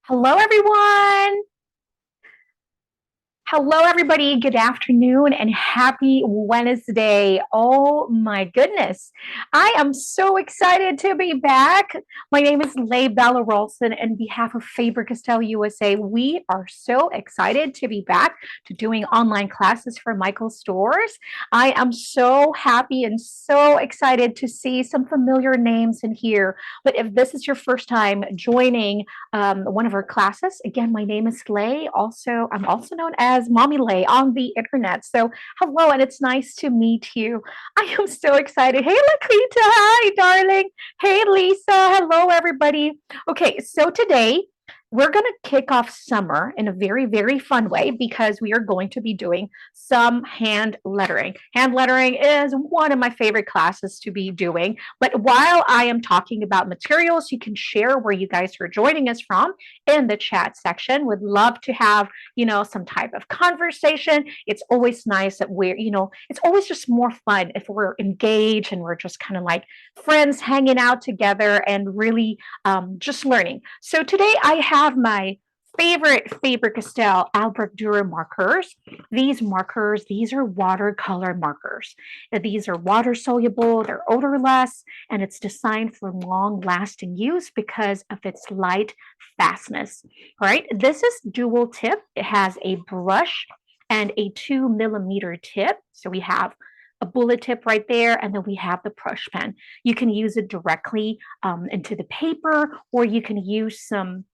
Hello, everyone. Hello, everybody. Good afternoon and happy Wednesday. Oh my goodness. I am so excited to be back. My name is Leigh Bella Rolson, and on behalf of Faber-Castell USA, we are so excited to be back to doing online classes for Michael's stores. I am so happy and so excited to see some familiar names in here. But if this is your first time joining one of our classes. Again, my name is Leigh. I'm also known as Mommy Leigh on the internet. So hello, and it's nice to meet you. I am so excited. Hey, Laquita. Hi, darling. Hey, Lisa. Hello, everybody. Okay, so today we're going to kick off summer in a very, very fun way because we are going to be doing some hand lettering. Hand lettering is one of my favorite classes to be doing. But while I am talking about materials, you can share where you guys are joining us from in the chat section. Would love to have, some type of conversation. It's always nice that it's always just more fun if we're engaged and we're just kind of like friends hanging out together and really just learning. So today I have my favorite Faber-Castell Albrecht Durer markers. These are watercolor markers. These are water soluble, they're odorless, and it's designed for long lasting use because of its light fastness. All right, this is dual tip. It has a brush and a 2 millimeter tip. So we have a bullet tip right there, and then we have the brush pen. You can use it directly into the paper, or you can use some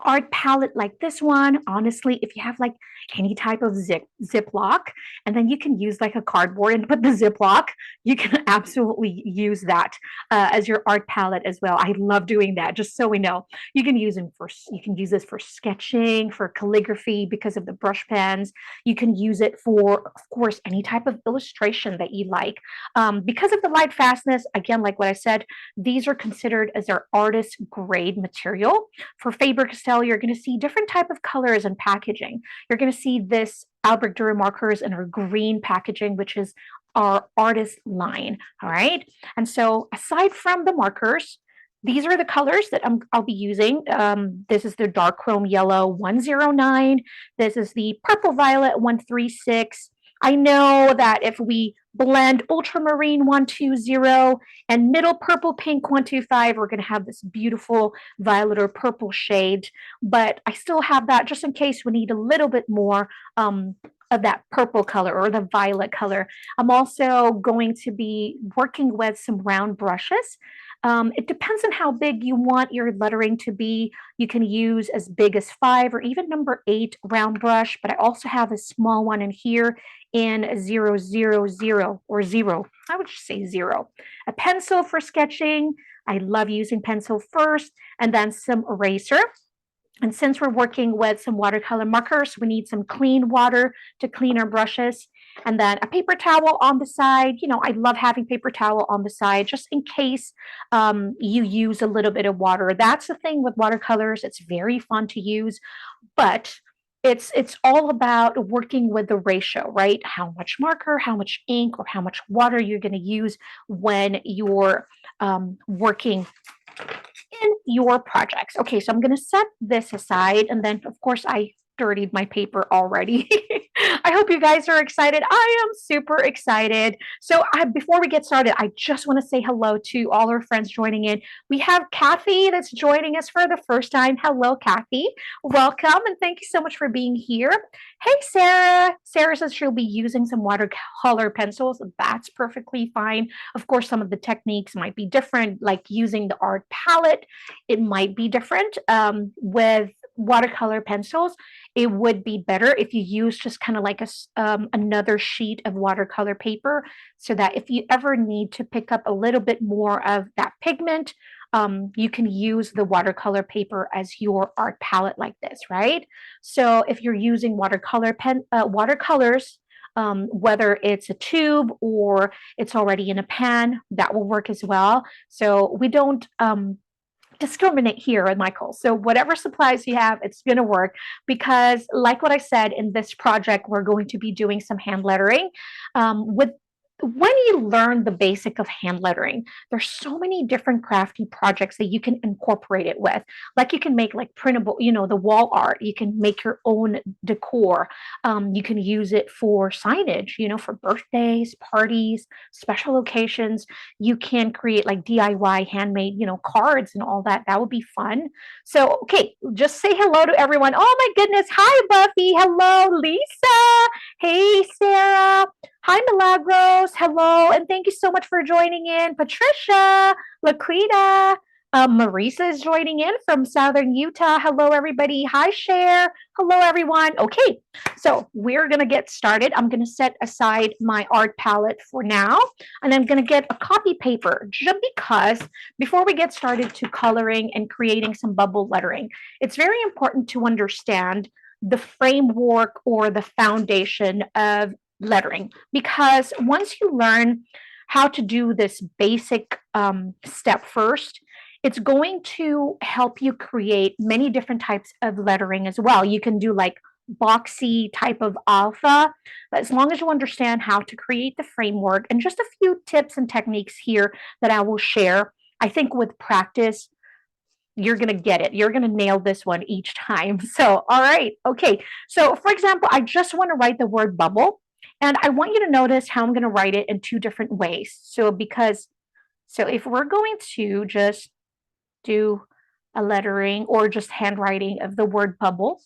art palette like this one. Honestly, if you have like any type of ziplock, and then you can use like a cardboard and put the ziplock, you can absolutely use that as your art palette as well. I love doing that. Just so we know, you can use this for sketching, for calligraphy because of the brush pens. You can use it for, of course, any type of illustration that you like. Because of the light fastness, again, like what I said, these are considered as our artist grade material. For Faber-Castell, you're going to see different type of colors and packaging. You're going to see this Albrecht Dürer markers in our green packaging, which is our artist line. All right. And so aside from the markers, these are the colors that I'll be using. This is the dark chrome yellow 109. This is the purple violet 136. I know that if we blend ultramarine 120 and middle purple pink 125, we're going to have this beautiful violet or purple shade. But I still have that just in case we need a little bit more of that purple color or the violet color. I'm also going to be working with some round brushes. It depends on how big you want your lettering to be. You can use as big as 5 or even number 8 round brush, but I also have a small one in here in 000 or 0. I would just say 0. A pencil for sketching. I love using pencil first, and then some eraser. And since we're working with some watercolor markers, we need some clean water to clean our brushes. And then a paper towel on the side. I love having paper towel on the side just in case you use a little bit of water. That's the thing with watercolors. It's very fun to use, but it's all about working with the ratio, right? How much marker, how much ink, or how much water you're going to use when you're working in your projects. Okay, so I'm going to set this aside, and then of course I dirtied my paper already. I hope you guys are excited. I am super excited. So before we get started, I just want to say hello to all our friends joining in. We have Kathy that's joining us for the first time. Hello, Kathy. Welcome, and thank you so much for being here. Hey, Sarah. Sarah says she'll be using some watercolor pencils. That's perfectly fine. Of course, some of the techniques might be different, like using the art palette. It might be different with watercolor pencils. It would be better if you use just kind of like another sheet of watercolor paper, so that if you ever need to pick up a little bit more of that pigment, you can use the watercolor paper as your art palette like this, right? So if you're using watercolors, whether it's a tube or it's already in a pan, that will work as well. So we don't discriminate here with Michael. So whatever supplies you have, it's going to work because, like what I said, in this project, we're going to be doing some hand lettering with when you learn the basic of hand lettering, there's so many different crafty projects that you can incorporate it with. Like you can make like printable, the wall art. You can make your own decor. You can use it for signage, for birthdays, parties, special occasions. You can create like DIY handmade, cards and all that. That would be fun. So, okay, just say hello to everyone. Oh my goodness. Hi, Buffy. Hello, Lisa. Hey, Sarah. Hi, Milagros. Hello. And thank you so much for joining in. Patricia, Laquita, Marisa is joining in from Southern Utah. Hello, everybody. Hi, Cher. Hello, everyone. Okay, so we're going to get started. I'm going to set aside my art palette for now, and I'm going to get a copy paper just because before we get started to coloring and creating some bubble lettering, it's very important to understand the framework or the foundation of lettering, because once you learn how to do this basic step first, it's going to help you create many different types of lettering as well. You can do like boxy type of alpha, but as long as you understand how to create the framework and just a few tips and techniques here that I will share, I think with practice, you're going to get it. You're going to nail this one each time. So, all right. Okay. So, for example, I just want to write the word bubble. And I want you to notice how I'm going to write it in two different ways. So if we're going to just do a lettering or just handwriting of the word bubble,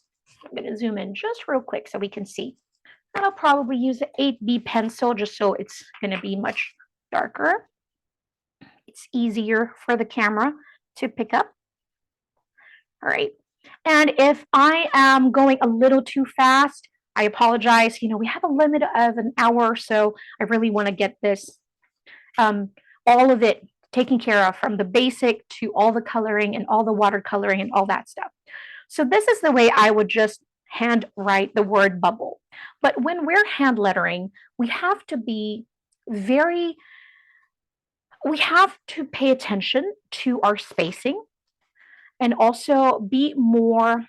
I'm going to zoom in just real quick so we can see. And I'll probably use an 8B pencil just so it's going to be much darker. It's easier for the camera to pick up. All right. And if I am going a little too fast, I apologize. We have a limit of an hour, so I really want to get this, all of it taken care of, from the basic to all the coloring and all the watercoloring and all that stuff. So this is the way I would just hand write the word bubble. But when we're hand lettering, we have to pay attention to our spacing and also be more,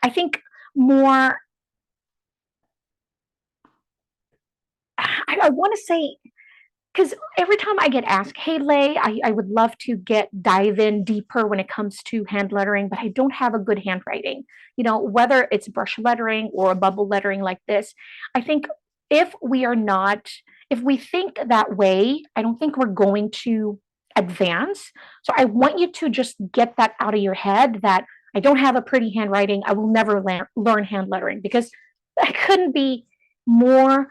I think, more, I want to say, because every time I get asked, hey, Lay, I would love to dive in deeper when it comes to hand lettering, but I don't have a good handwriting. Whether it's brush lettering or a bubble lettering like this, I think if we think that way, I don't think we're going to advance. So I want you to just get that out of your head that I don't have a pretty handwriting. I will never learn hand lettering, because that couldn't be more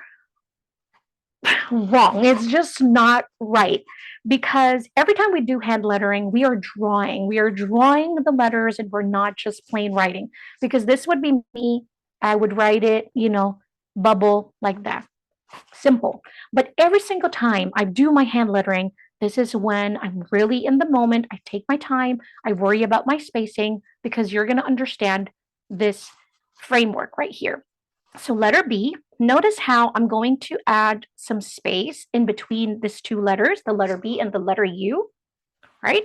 wrong. It's just not right, because every time we do hand lettering, we are drawing the letters, and we're not just plain writing, because this would be me. I would write it, bubble like that, simple. But every single time I do my hand lettering, this is when I'm really in the moment. I take my time. I worry about my spacing, because you're going to understand this framework right here. So letter B, notice how I'm going to add some space in between these two letters, the letter B and the letter U, right?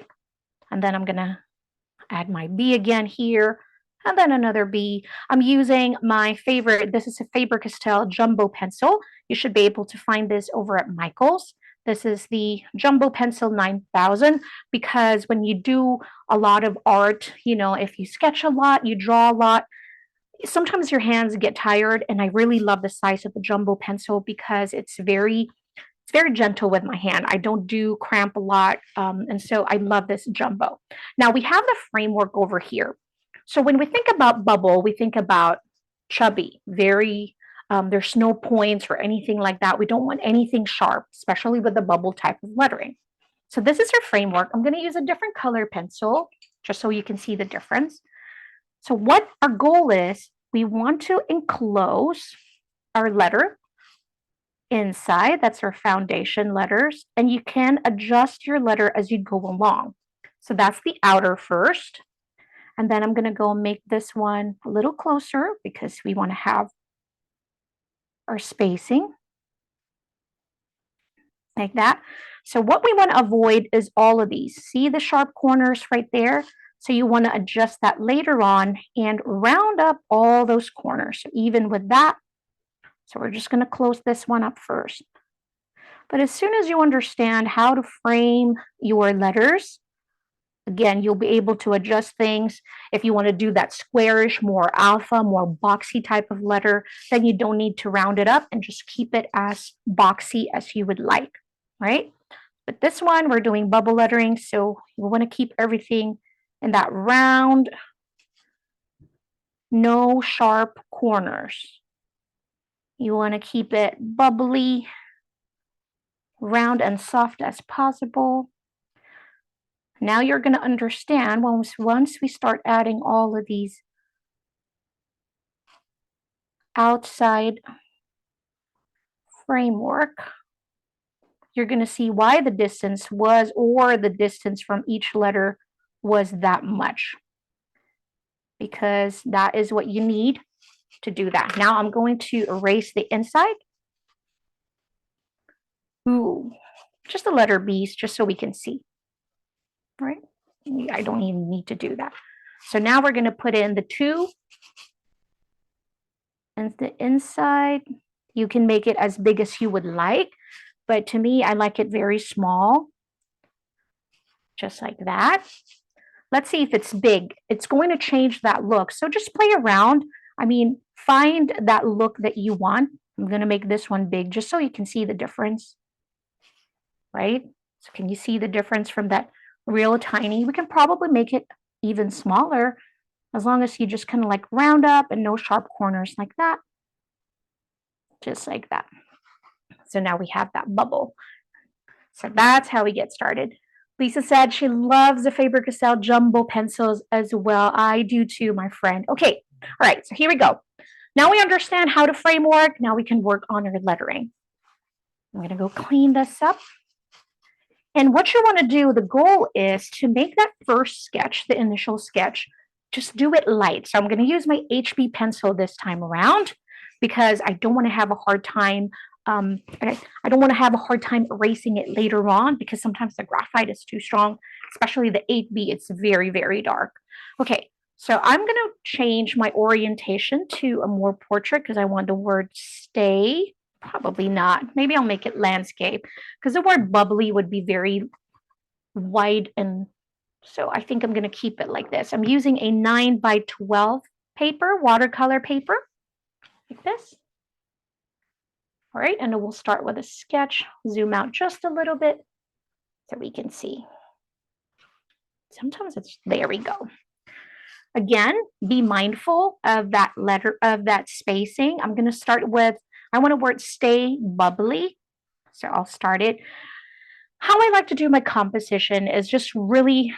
And then I'm going to add my B again here, and then another B. I'm using my favorite, this is a Faber-Castell jumbo pencil. You should be able to find this over at Michael's. This is the Jumbo Pencil 9000, because when you do a lot of art, if you sketch a lot, you draw a lot, sometimes your hands get tired, and I really love the size of the jumbo pencil because it's very gentle with my hand. I don't do cramp a lot, and so I love this jumbo. Now we have the framework over here. So when we think about bubble, we think about chubby, there's no points or anything like that. We don't want anything sharp, especially with the bubble type of lettering. So this is our framework. I'm going to use a different color pencil just so you can see the difference. So what our goal is, we want to enclose our letter inside. That's our foundation letters. And you can adjust your letter as you go along. So that's the outer first. And then I'm going to go make this one a little closer, because we want to have our spacing like that. So what we want to avoid is all of these. See the sharp corners right there? So you want to adjust that later on and round up all those corners. So even with that, so we're just going to close this one up first. But as soon as you understand how to frame your letters, again, you'll be able to adjust things. If you want to do that squarish, more alpha, more boxy type of letter, then you don't need to round it up and just keep it as boxy as you would like, right? But this one, we're doing bubble lettering, so we want to keep everything in that round, no sharp corners. You want to keep it bubbly, round and soft as possible. Now you're going to understand once we start adding all of these outside framework, you're going to see why the distance was, or the distance from each letter was that much, because that is what you need to do that. Now I'm going to erase the inside. Ooh, just the letter B's, just so we can see, right? I don't even need to do that. So now we're going to put in the 2 and the inside. You can make it as big as you would like, but to me, I like it very small, just like that. Let's see if it's big. It's going to change that look. So just play around. I mean, find that look that you want. I'm going to make this one big just so you can see the difference, right? So can you see the difference from that real tiny? We can probably make it even smaller as long as you just kind of like round up and no sharp corners like that. Just like that. So now we have that bubble. So that's how we get started. Lisa said she loves the Faber-Castell jumbo pencils as well. I do too, my friend. Okay, all right, so here we go. Now we understand how to framework. Now we can work on our lettering. I'm going to go clean this up. And what you want to do, the goal is to make that first sketch, the initial sketch, just do it light. So I'm going to use my HB pencil this time around because I don't want to have a hard time. I don't want to have a hard time erasing it later on because sometimes the graphite is too strong, especially the 8B. It's very, very dark. Okay, so I'm going to change my orientation to a more portrait because I want the word stay. Probably not. Maybe I'll make it landscape because the word bubbly would be very wide, and so I think I'm going to keep it like this. I'm using a 9x12 paper, watercolor paper, like this. All right, and we'll start with a sketch. Zoom out just a little bit so we can see. Sometimes it's, there we go. Again, be mindful of that letter, of that spacing. I'm going to start with, I want a word stay bubbly. So I'll start it. How I like to do my composition is just really,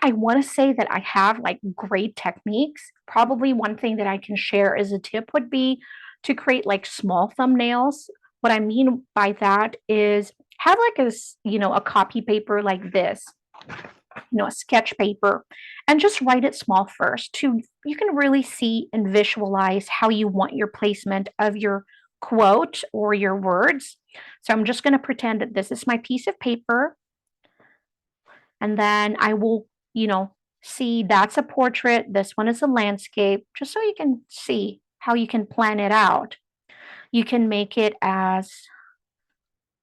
I want to say that I have like great techniques. Probably one thing that I can share as a tip would be to create like small thumbnails. What I mean by that is have like a copy paper like this, a sketch paper, and just write it small first to, you can really see and visualize how you want your placement of your quote or your words. So I'm just going to pretend that this is my piece of paper. And then I will, see that's a portrait. This one is a landscape, just so you can see how you can plan it out. You can make it as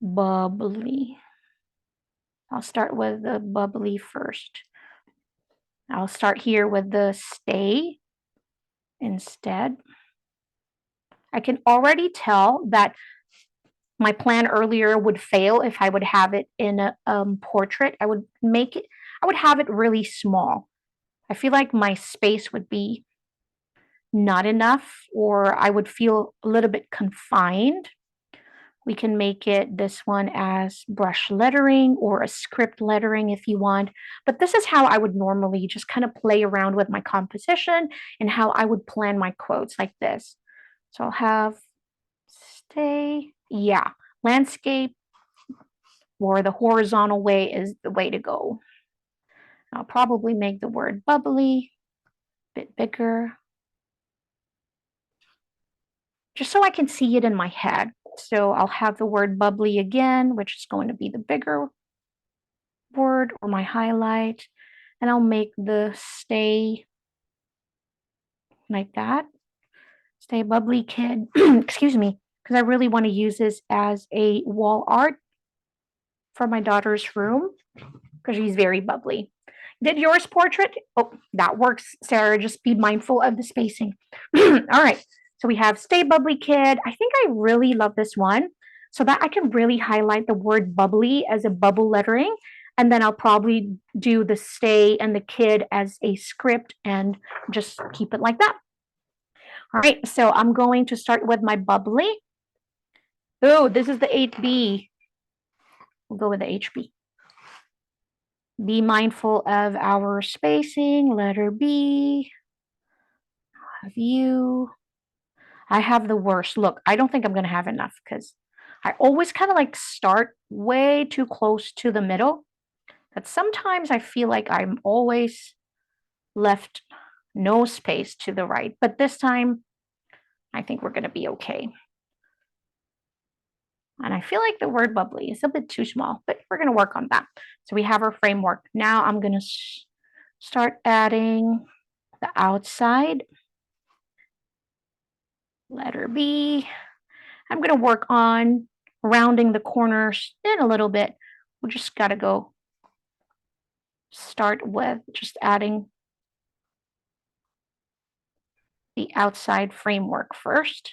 bubbly. I'll start with the bubbly first. I'll start here with the stay instead. I can already tell that my plan earlier would fail if I would have it in a portrait. I would have it really small. I feel like my space would be not enough, or I would feel a little bit confined. We can make it this one as brush lettering or a script lettering if you want. But this is how I would normally just kind of play around with my composition and how I would plan my quotes like this. So I'll have stay, yeah, landscape or the horizontal way is the way to go. I'll probably make the word bubbly a bit bigger, just so I can see it in my head. So I'll have the word bubbly again, which is going to be the bigger word or my highlight. And I'll make the stay like that. Stay bubbly kid, excuse me, because I really want to use this as a wall art for my daughter's room because she's very bubbly. Did yours portrait? Oh, that works, Sarah. Just be mindful of the spacing. All right. So we have Stay Bubbly Kid. I think I really love this one so that I can really highlight the word bubbly as a bubble lettering. And then I'll probably do the Stay and the Kid as a script and just keep it like that. All right. So I'm going to start with my bubbly. Oh, this is the 8B. We'll go with the HB. Be mindful of our spacing. Letter B. View. I have the worst. Look, I don't think I'm going to have enough because I always kind of like start way too close to the middle. But sometimes I feel like I'm always left no space to the right. But this time, I think we're going to be okay. And I feel like the word bubbly is a bit too small, but we're going to work on that. So we have our framework. Now I'm going to start adding the outside. Letter B. I'm going to work on rounding the corners in a little bit. We just got to go start with just adding the outside framework first.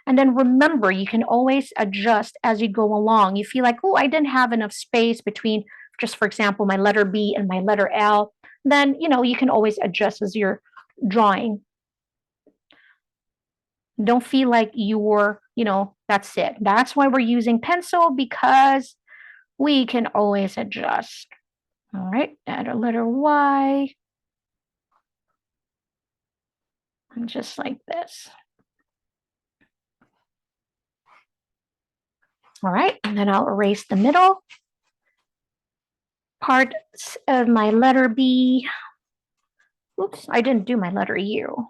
And then remember, you can always adjust as you go along. You feel like, oh, I didn't have enough space between, just for example, my letter B and my letter L. Then, you can always adjust as you're drawing. Don't feel like you're, that's it. That's why we're using pencil, because we can always adjust. All right, add a letter Y. And just like this. All right, and then I'll erase the middle parts of my letter B. Oops, I didn't do my letter U.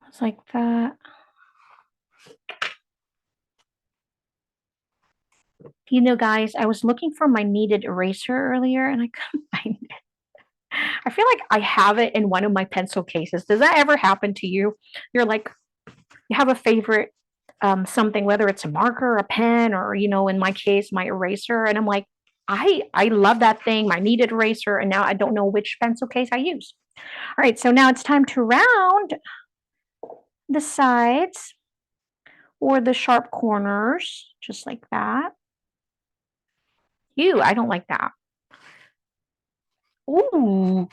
It's like that. Guys, I was looking for my kneaded eraser earlier and I couldn't find it. I feel like I have it in one of my pencil cases. Does that ever happen to you? You're like, you have a favorite something, whether it's a marker, a pen, or, in my case, my eraser. And I'm like, I love that thing, my kneaded eraser. And now I don't know which pencil case I use. All right, so now it's time to round the sides or the sharp corners, just like that. I don't like that. Ooh.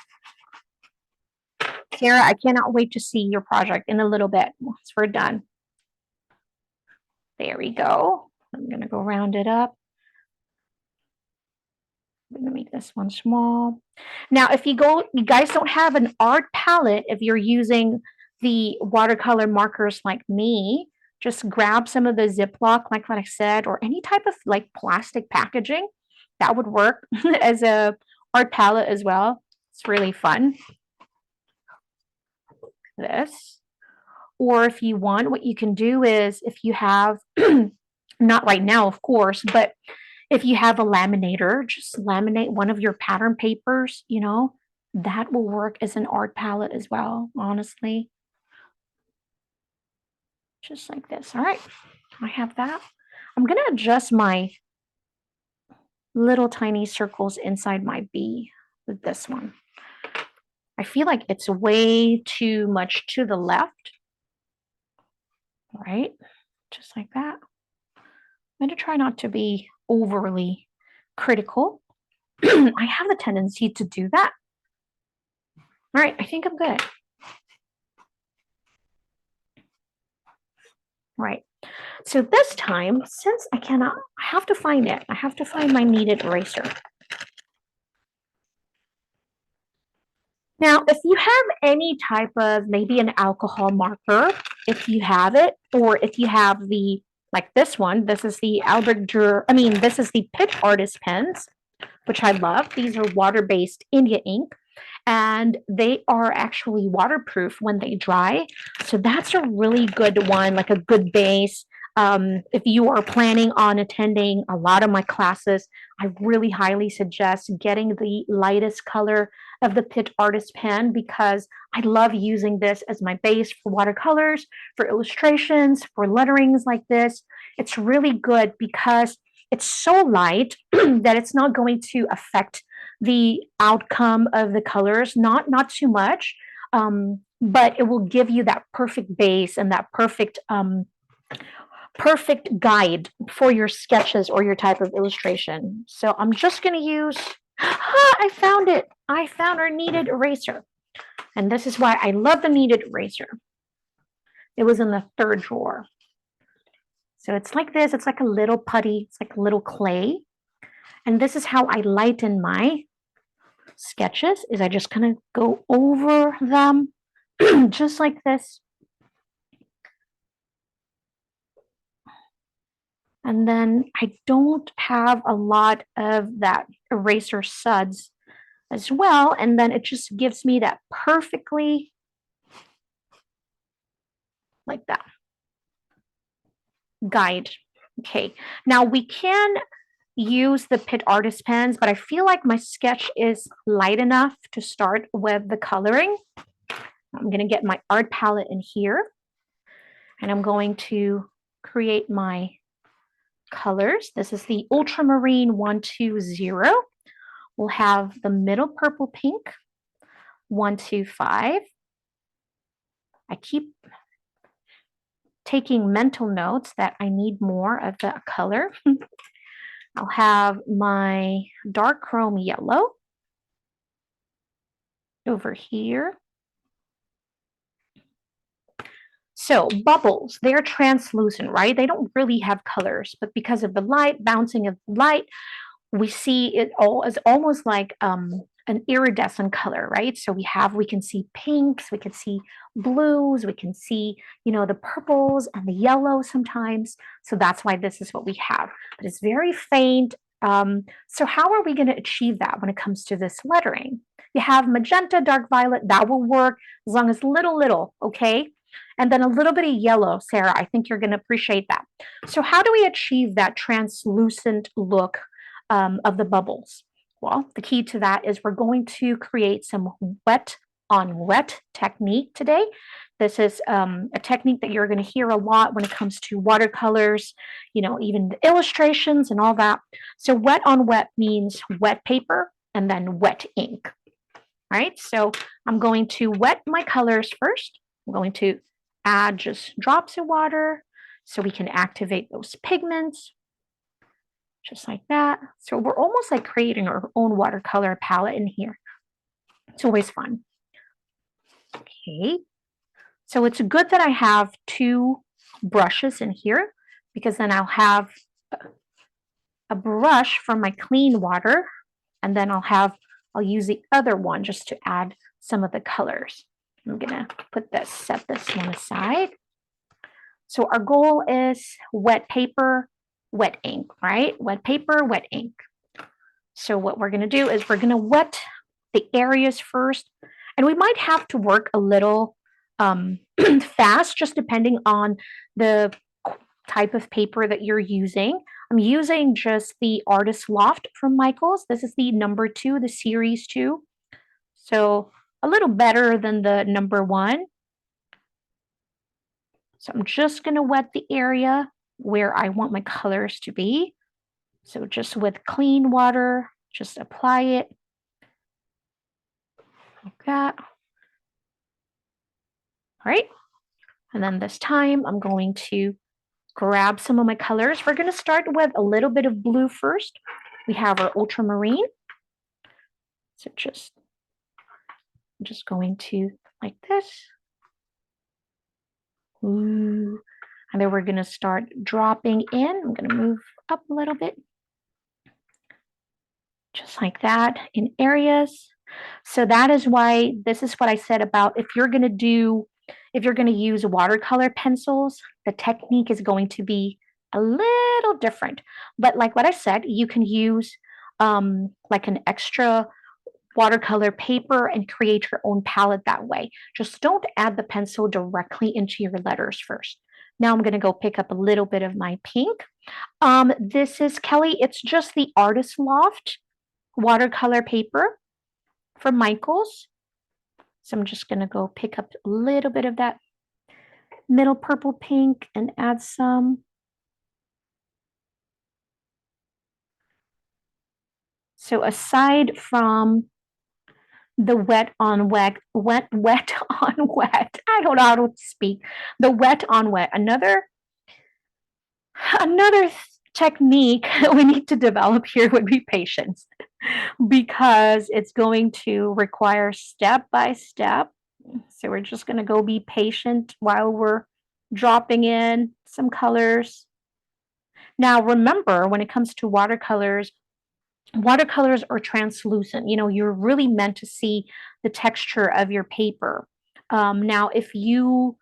Sarah, I cannot wait to see your project in a little bit once we're done. There we go. I'm going to go round it up. I'm going to make this one small. Now, if you guys don't have an art palette, if you're using the watercolor markers like me, just grab some of the Ziploc, like what I said, or any type of like plastic packaging. That would work as a art palette as well. It's really fun. This. Or if you want, what you can do is, if you have, not right now, of course, but if you have a laminator, just laminate one of your pattern papers, that will work as an art palette as well, honestly. Just like this. All right, I have that. I'm going to adjust my little tiny circles inside my B with this one. I feel like it's way too much to the left. All right, just like that. I'm going to try not to be overly critical. I have the tendency to do that. All right, I think I'm good. Right. So this time, since I have to find it. I have to find my kneaded eraser. Now, if you have any type of maybe an alcohol marker, if you have it, or if you have the, like this one, this is the Albrecht Durer, this is the Pitt Artist pens, which I love. These are water-based India ink, and they are actually waterproof when they dry. So that's a really good one, like a good base. If you are planning on attending a lot of my classes, I really highly suggest getting the lightest color of the Pitt Artist Pen because I love using this as my base for watercolors, for illustrations, for letterings like this. It's really good because it's so light that it's not going to affect the outcome of the colors, not too much, but it will give you that perfect base and that perfect guide for your sketches or your type of illustration. So I'm just going to use, I found it. I found our kneaded eraser. And this is why I love the kneaded eraser. It was in the third drawer. So it's like this. It's like a little putty. It's like a little clay. And this is how I lighten my sketches, is I just kind of go over them just like this. And then I don't have a lot of that eraser suds as well. And then it just gives me that perfectly like that guide. Okay, now we can use the Pitt Artist pens, but I feel like my sketch is light enough to start with the coloring. I'm going to get my art palette in here, and I'm going to create my colors. This is the Ultramarine 120. We'll have the middle purple pink, 125. I keep taking mental notes that I need more of the color. I'll have my dark chrome yellow over here. So bubbles, they're translucent, right? They don't really have colors, but because of the light, bouncing of light, we see it all as almost like an iridescent color, right? So we can see pinks, we can see blues, we can see, the purples and the yellows sometimes. So that's why this is what we have. But it's very faint. So how are we going to achieve that when it comes to this lettering? You have magenta, dark violet, that will work as long as little, okay? And then a little bit of yellow, Sarah, I think you're going to appreciate that. So how do we achieve that translucent look of the bubbles? Well, the key to that is we're going to create some wet on wet technique today. This is a technique that you're going to hear a lot when it comes to watercolors, even the illustrations and all that. So wet on wet means wet paper and then wet ink, right? So I'm going to wet my colors first. I'm going to add just drops of water so we can activate those pigments. Just like that. So we're almost like creating our own watercolor palette in here. It's always fun. Okay. So it's good that I have two brushes in here because then I'll have a brush for my clean water, and then I'll use the other one just to add some of the colors. I'm gonna set this one aside. So our goal is wet paper, wet ink, right? Wet paper, wet ink. So what we're going to do is we're going to wet the areas first, and we might have to work a little fast, just depending on the type of paper that you're using. I'm using just the Artist Loft from Michaels. This is the number 2, the series 2. So a little better than the number 1. So I'm just going to wet the area where I want my colors to be. So just with clean water, just apply it like that. All right. And then this time I'm going to grab some of my colors. We're going to start with a little bit of blue first. We have our ultramarine. So I'm just going to like this. Ooh. And then we're going to start dropping in. I'm going to move up a little bit. Just like that in areas. So that is why this is what I said about if you're going to use watercolor pencils, the technique is going to be a little different. But like what I said, you can use like an extra watercolor paper and create your own palette that way. Just don't add the pencil directly into your letters first. Now I'm going to go pick up a little bit of my pink. This is Kelly. It's just the Artist Loft watercolor paper from Michaels. So I'm just going to go pick up a little bit of that middle purple pink and add some. So aside from the wet on wet, wet on wet, I don't know how to speak. The wet on wet, another technique we need to develop here would be patience, because it's going to require step by step. So we're just going to go be patient while we're dropping in some colors. Now, remember, when it comes to watercolors are translucent. You're really meant to see the texture of your paper. Now, if you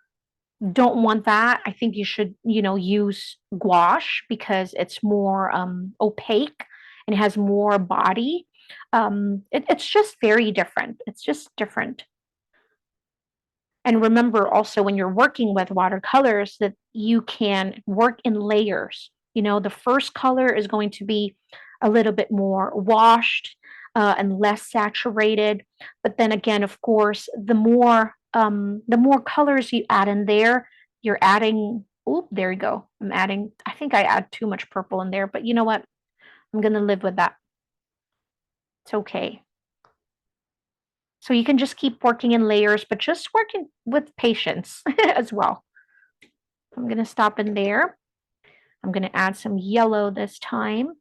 don't want that, I think you should, use gouache, because it's more opaque and it has more body. It's just very different. It's just different. And remember also, when you're working with watercolors, that you can work in layers. The first color is going to be a little bit more washed and less saturated. But then again, of course, the more colors you add in there, you're adding, oh, there you go. I think I add too much purple in there, but you know what? I'm going to live with that. It's okay. So you can just keep working in layers, but just working with patience as well. I'm going to stop in there. I'm going to add some yellow this time.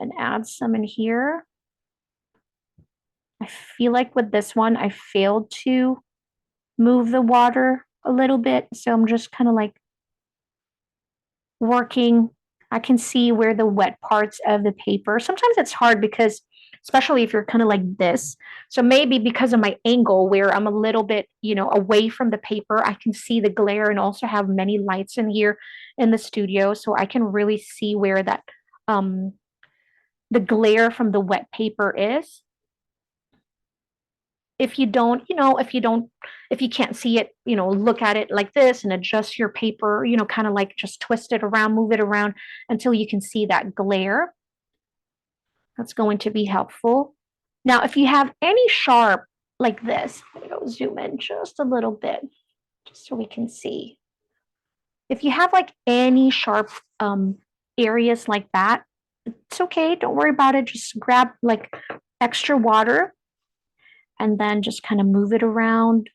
And add some in here. I feel like with this one, I failed to move the water a little bit. So I'm just kind of like working. I can see where the wet parts of the paper. Sometimes it's hard because, especially if you're kind of like this. So maybe because of my angle where I'm a little bit, away from the paper, I can see the glare, and also have many lights in here in the studio. So I can really see where that, the glare from the wet paper is. If you can't see it, look at it like this and adjust your paper, kind of like just twist it around, move it around until you can see that glare. That's going to be helpful. Now, if you have any sharp like this, I'll zoom in just a little bit, just so we can see. If you have like any sharp areas like that, it's okay. Don't worry about it. Just grab like extra water and then just kind of move it around.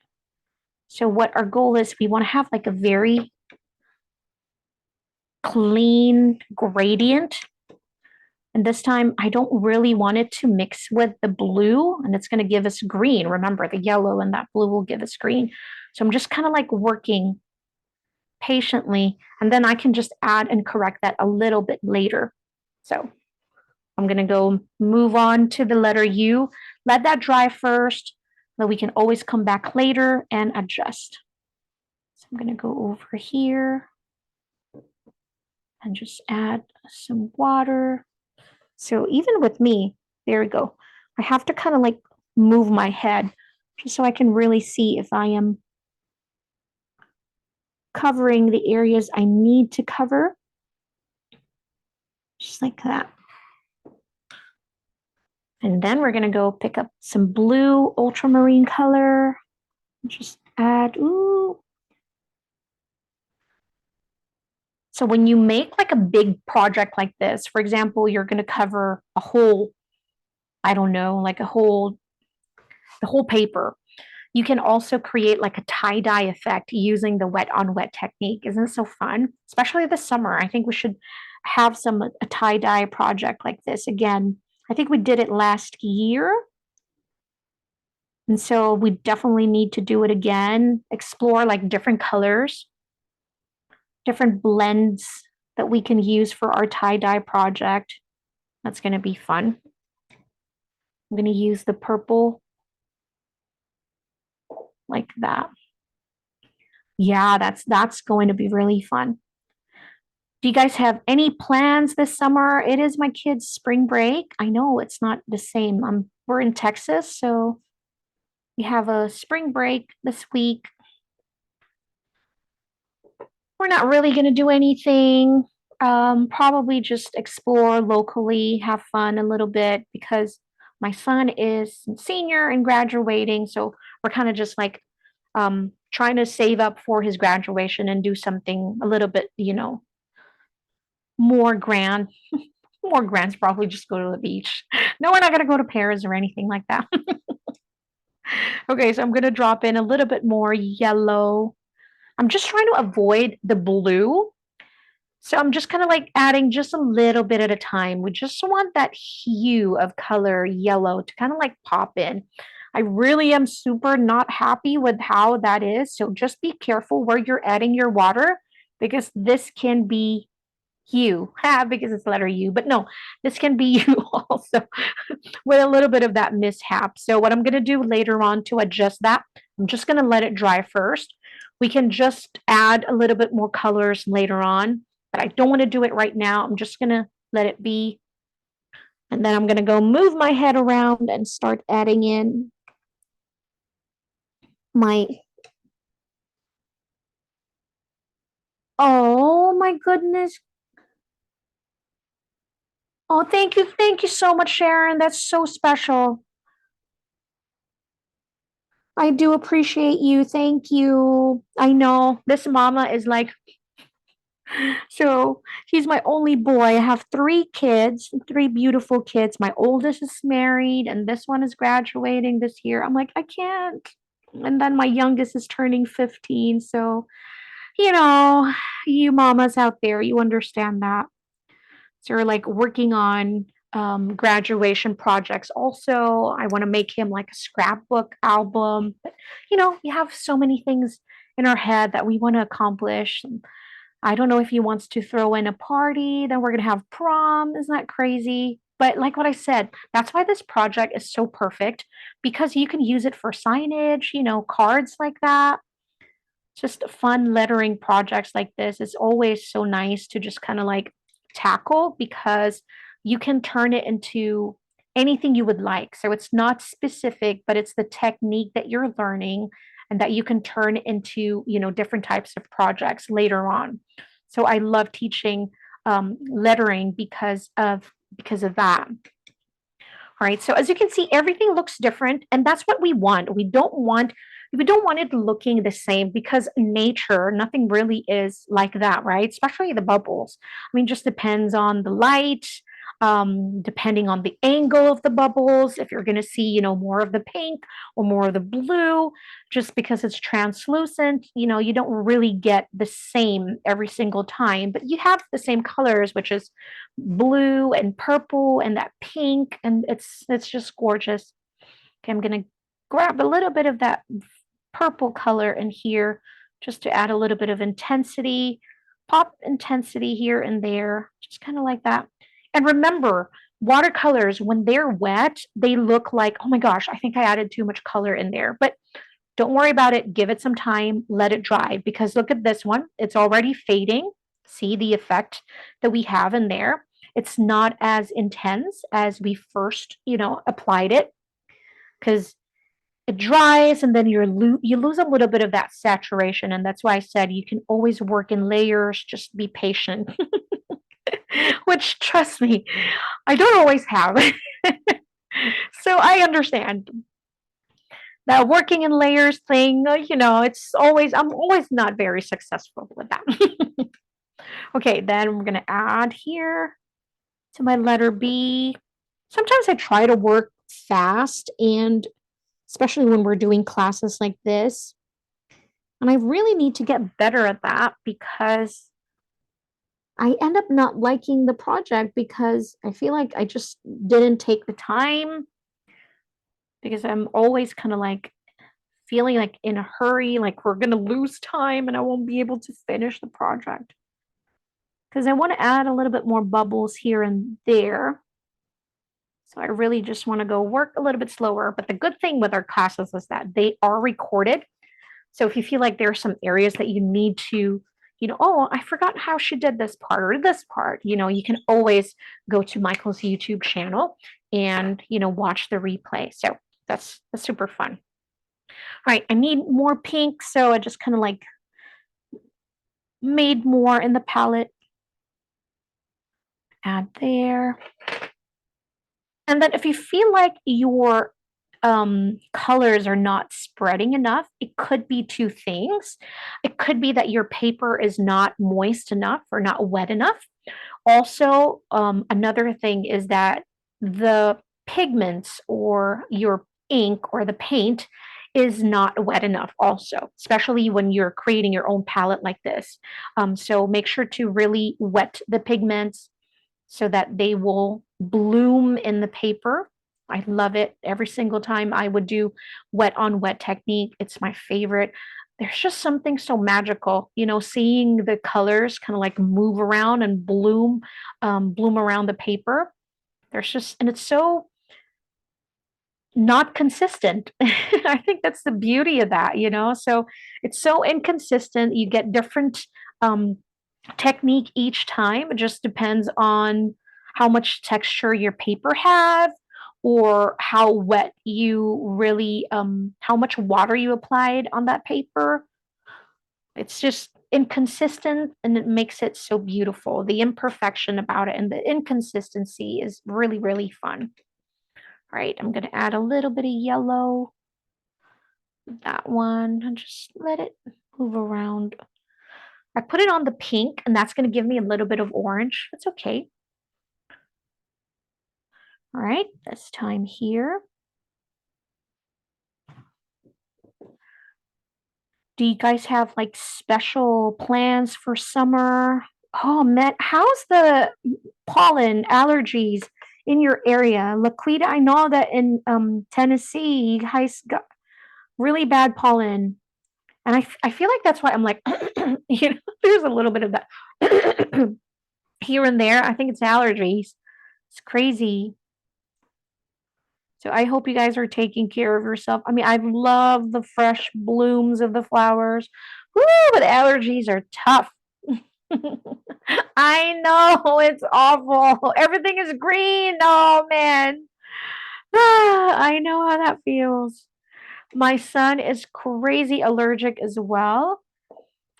So what our goal is, we want to have like a very clean gradient. And this time, I don't really want it to mix with the blue, and it's going to give us green. Remember, the yellow and that blue will give us green. So I'm just kind of like working patiently, and then I can just add and correct that a little bit later. So I'm going to go move on to the letter U. Let that dry first, but we can always come back later and adjust. So I'm going to go over here and just add some water. So even with me, there we go. I have to kind of like move my head just so I can really see if I am covering the areas I need to cover. Just like that. And then we're going to go pick up some blue ultramarine color. Just add, ooh. So when you make like a big project like this, for example, you're going to cover a whole, I don't know, like the whole paper. You can also create like a tie-dye effect using the wet on wet technique. Isn't it so fun? Especially this summer. I think we should have a tie-dye project like this again. I think we did it last year. And so we definitely need to do it again, explore like different colors, different blends that we can use for our tie-dye project. That's going to be fun. I'm going to use the purple like that. Yeah, that's going to be really fun. Do you guys have any plans this summer? It is my kids' spring break. I know it's not the same. We're in Texas, so we have a spring break this week. we're not really going to do anything. Probably just explore locally, have fun a little bit because my son is senior and graduating. So we're kind of just like trying to save up for his graduation and do something a little bit, more grand. More grand's probably just go to the beach. No, we're not going to go to Paris or anything like that. Okay, so I'm going to drop in a little bit more yellow. I'm just trying to avoid the blue. So I'm just kind of like adding just a little bit at a time. We just want that hue of color yellow to kind of like pop in. I really am super not happy with how that is. So just be careful where you're adding your water because this can be you, because it's letter U, but no, this can be you also with a little bit of that mishap. So what I'm going to do later on to adjust that, I'm just going to let it dry first. We can just add a little bit more colors later on, but I don't want to do it right now. I'm just going to let it be. And then I'm going to go move my head around and start adding in my, oh my goodness. Oh, thank you. Thank you so much, Sharon. That's so special. I do appreciate you. Thank you. I know this mama is like, so he's my only boy. I have three kids, three beautiful kids. My oldest is married, and this one is graduating this year. I'm like, I can't. And then my youngest is turning 15. So, you know, you mamas out there, you understand that. So we're like working on graduation projects. Also, I want to make him like a scrapbook album. But, you have so many things in our head that we want to accomplish. I don't know if he wants to throw in a party, then we're going to have prom. Isn't that crazy? But like what I said, that's why this project is so perfect because you can use it for signage, cards like that. Just fun lettering projects like this is always so nice to just kind of like tackle because you can turn it into anything you would like. So it's not specific, but it's the technique that you're learning and that you can turn into, different types of projects later on. So I love teaching lettering because of that. All right. So as you can see, everything looks different, and that's what we want. We don't want it looking the same because nature, nothing really is like that, right? Especially the bubbles. I mean, just depends on the light, depending on the angle of the bubbles. If you're going to see, more of the pink or more of the blue, just because it's translucent, you don't really get the same every single time, but you have the same colors, which is blue and purple and that pink, and it's just gorgeous. Okay, I'm going to grab a little bit of that purple color in here just to add a little bit of intensity, pop intensity here and there, just kind of like that. And remember, watercolors, when they're wet, they look like, oh my gosh, I think I added too much color in there. But don't worry about it. Give it some time. Let it dry because look at this one. It's already fading. See the effect that we have in there. It's not as intense as we first, applied it because it dries and then you lose a little bit of that saturation. And that's why I said you can always work in layers. Just be patient. Which, trust me, I don't always have. So I understand that working in layers thing, I'm always not very successful with that. Okay, then we're going to add here to my letter B. Sometimes I try to work fast, and especially when we're doing classes like this. And I really need to get better at that because I end up not liking the project because I feel like I just didn't take the time because I'm always kind of like feeling like in a hurry, like we're going to lose time and I won't be able to finish the project. Because I want to add a little bit more bubbles here and there. So I really just want to go work a little bit slower. But the good thing with our classes is that they are recorded. So if you feel like there are some areas that you need to, oh, I forgot how she did this part or this part, you can always go to Michael's YouTube channel and, watch the replay. So that's super fun. All right, I need more pink. So I just kind of like made more in the palette. Add there. And then if you feel like your colors are not spreading enough, it could be two things. It could be that your paper is not moist enough or not wet enough. Also, another thing is that the pigments or your ink or the paint is not wet enough also, especially when you're creating your own palette like this. So make sure to really wet the pigments so that they will bloom in the paper. I love it. Every single time I would do wet on wet technique. It's my favorite. There's just something so magical, you know, seeing the colors kind of like move around and bloom around the paper. There's just, and it's so not consistent. I think that's the beauty of that, you know. So it's so inconsistent. You get different um, technique each time. It just depends on how much texture your paper have or how wet you really how much water you applied on that paper. It's just inconsistent and it makes it so beautiful. The imperfection about it and the inconsistency is really, really fun. All right, I'm going to add a little bit of yellow. That one, and just let it move around. I put it on the pink, and that's going to give me a little bit of orange. That's okay. All right, this time here. Do you guys have like special plans for summer? Oh, man, how's the pollen allergies in your area? Laquita, I know that in Tennessee, you guys got really bad pollen. And I feel like that's why I'm like, you know, there's a little bit of that here and there. I think it's allergies. It's crazy. So I hope you guys are taking care of yourself. I mean, I love the fresh blooms of the flowers. Woo, but allergies are tough. I know it's awful. Everything is green. Oh man. I know how that feels. My son is crazy allergic as well.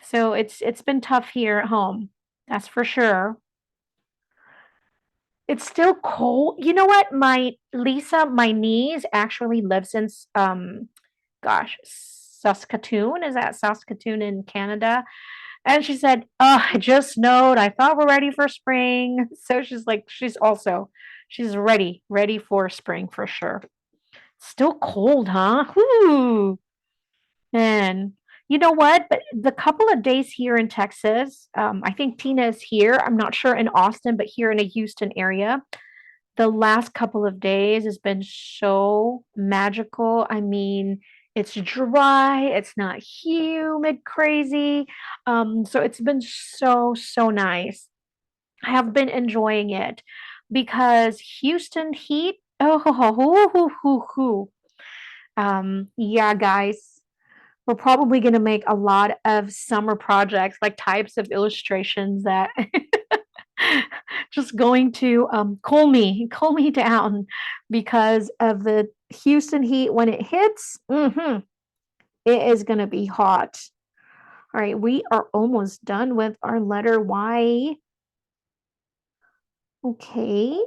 So it's been tough here at home. That's for sure. It's still cold. You know what? My Lisa, my niece actually lives in gosh, Saskatoon. Is that Saskatoon in Canada? And she said, "Oh, it just snowed. I thought we're ready for spring." So she's like, she's ready for spring for sure. Still cold, huh? Whoo, man. You know what? But the couple of days here in Texas, I think Tina is here. I'm not sure in Austin, but here in the Houston area, the last couple of days has been so magical. I mean, it's dry, it's not humid, crazy. So it's been so nice. I have been enjoying it because Houston heat, oh, yeah, guys, we're probably going to make a lot of summer projects, like types of illustrations that just going to cool me down because of the Houston heat. When it hits, it is going to be hot. All right, we are almost done with our letter Y. Okay.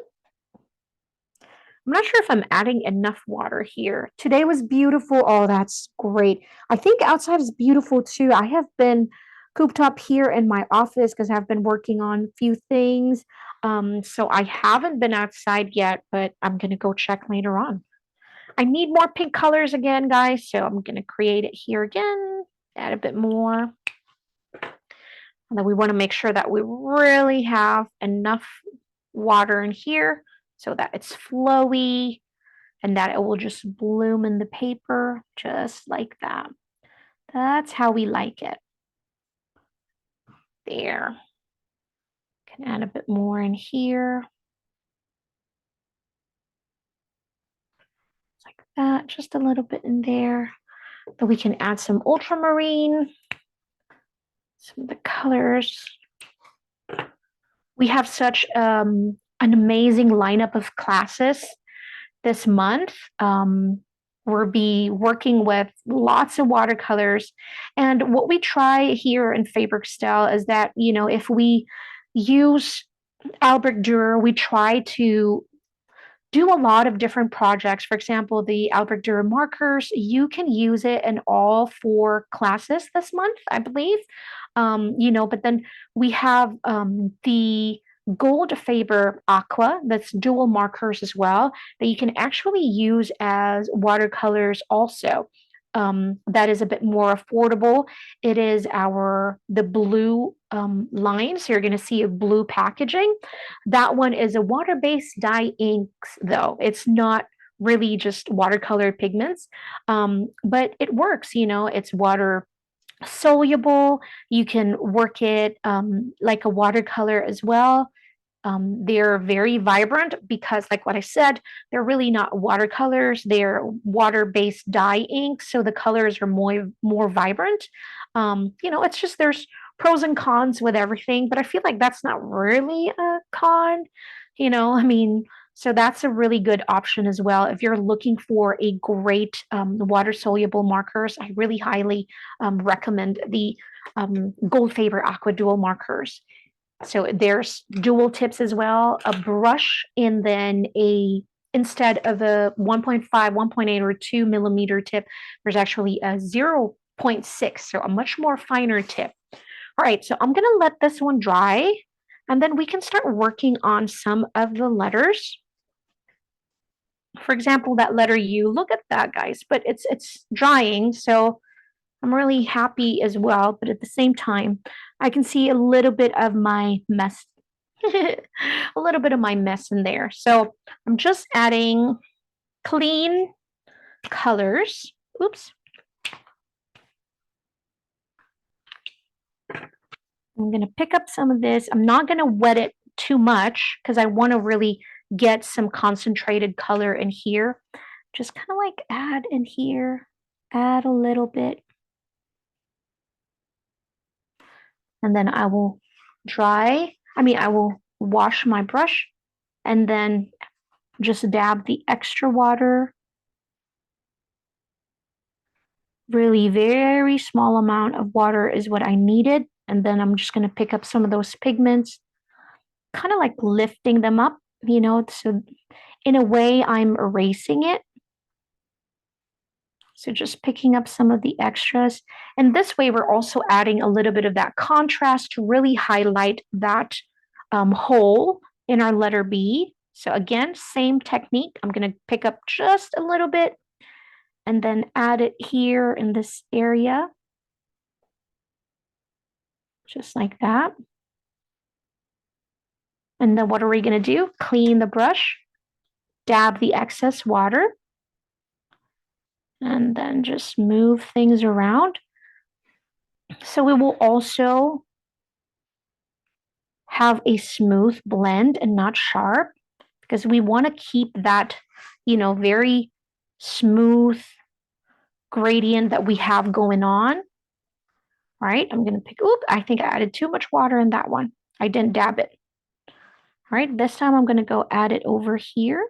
I'm not sure if I'm adding enough water here. Today was beautiful. Oh, that's great. I think outside is beautiful too. I have been cooped up here in my office because I've been working on a few things. So I haven't been outside yet, but I'm going to go check later on. I need more pink colors again, guys. So I'm going to create it here again, add a bit more. And then we want to make sure that we really have enough water in here so that it's flowy and that it will just bloom in the paper just like that. That's how we like it. There. Can add a bit more in here. Like that, just a little bit in there. Then we can add some ultramarine, some of the colors. We have such an amazing lineup of classes this month. We'll be working with lots of watercolors. And what we try here in Faber-Castell is that, if we use Albrecht Durer, we try to do a lot of different projects. For example, the Albrecht Durer markers, you can use it in all 4 classes this month, I believe. But then we have the Gold Faber Aqua, that's dual markers as well, that you can actually use as watercolors also. That is a bit more affordable. It is the blue line. So you're going to see a blue packaging. That one is a water-based dye inks, though. It's not really just watercolor pigments, but it works. It's water soluble. You can work it like a watercolor as well. They're very vibrant because, like what I said, they're really not watercolors. They're water-based dye ink, so the colors are more vibrant. It's just there's pros and cons with everything, but I feel like that's not really a con. I mean, so that's a really good option as well. If you're looking for a great water-soluble markers, I really highly recommend the Gold Faber Aqua Dual markers. So there's dual tips as well, a brush, and then instead of a 1.5, 1.8, or 2 millimeter tip, there's actually a 0.6, so a much more finer tip. All right, so I'm gonna let this one dry, and then we can start working on some of the letters. For example, that letter U, look at that, guys, but it's drying, so I'm really happy as well, but at the same time, I can see a little bit of my mess, a little bit of my mess in there. So I'm just adding clean colors. Oops. I'm going to pick up some of this. I'm not going to wet it too much because I want to really get some concentrated color in here. Just kind of like add in here, add a little bit. And then I will I will wash my brush and then just dab the extra water. Really very small amount of water is what I needed. And then I'm just going to pick up some of those pigments, kind of like lifting them up, so in a way I'm erasing it. So just picking up some of the extras. And this way we're also adding a little bit of that contrast to really highlight that hole in our letter B. So again, same technique. I'm going to pick up just a little bit and then add it here in this area. Just like that. And then what are we going to do? Clean the brush, dab the excess water, and then just move things around. So we will also have a smooth blend and not sharp, because we want to keep that, very smooth gradient that we have going on. All right, I'm going to I think I added too much water in that one. I didn't dab it. All right, this time I'm going to go add it over here.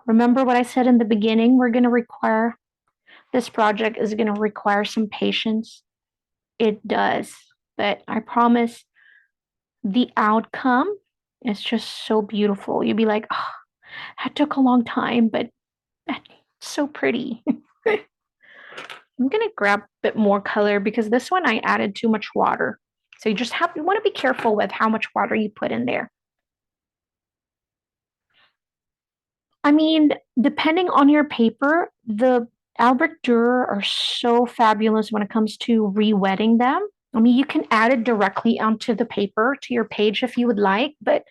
Remember what I said in the beginning, this project is going to require some patience. It does, but I promise the outcome is just so beautiful. You'll be like, oh, that took a long time, but that's so pretty. I'm going to grab a bit more color because this one I added too much water. So you want to be careful with how much water you put in there. I mean, depending on your paper, the Albrecht Durer are so fabulous when it comes to re-wetting them. I mean, you can add it directly onto the paper, to your page if you would like, but